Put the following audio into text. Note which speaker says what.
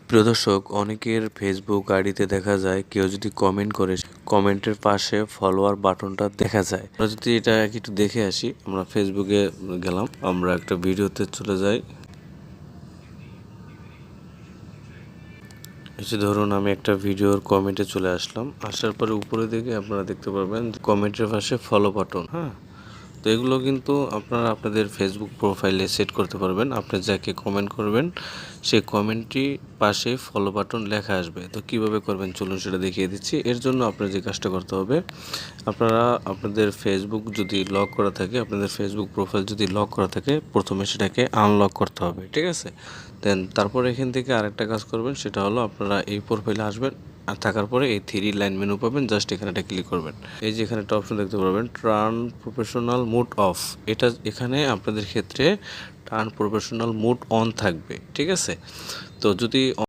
Speaker 1: প্রিয় দর্শক, অনেকের ফেসবুক আইডিতে দেখা যায় কেউ যদি কমেন্ট করে কমেন্টের পাশে ফলোয়ার বাটনটা দেখা যায়। আমরা যদি এটা একটু দেখে আসি, আমরা ফেসবুকে গেলাম, আমরা একটা ভিডিওতে চলে যাই। ধরুন আমি একটা ভিডিওর কমেন্টে চলে আসলাম, আসার পরে উপরে দিকে আপনারা দেখতে পারবেন কমেন্টের পাশে ফলো বাটন। হ্যাঁ, তো এগুলো কিন্তু আপনারা আপনাদের ফেসবুক প্রোফাইলে সেট করতে পারবেন। আপনি যাকে কমেন্ট করবেন সেই কমেন্টটি পাশে ফলো বাটন লেখা আসবে। তো কিভাবে করবেন চলুন সেটা দেখিয়ে দিচ্ছি। এর জন্য আপনার যে কাজটা করতে হবে, আপনারা আপনাদের ফেসবুক যদি লক করা থাকে, আপনাদের ফেসবুক প্রোফাইল যদি লক করা থাকে, প্রথমে সেটাকে আনলক করতে হবে, ঠিক আছে? দেন তারপর এখান থেকে আরেকটা কাজ করবেন, সেটা হলো আপনারা এই প্রোফাইলে আসবেন, আর থাকার পরে এই 3 লাইন মেনু পাবেন, জাস্ট এখানে একটা ক্লিক করবেন। এই যে এখানে একটা অপশন দেখতে পারবেন, টার্ন প্রফেশনাল মুড অফ। এটা এখানে আপনাদের ক্ষেত্রে টার্ন প্রফেশনাল মুড অন থাকবে, ঠিক আছে? তো যদি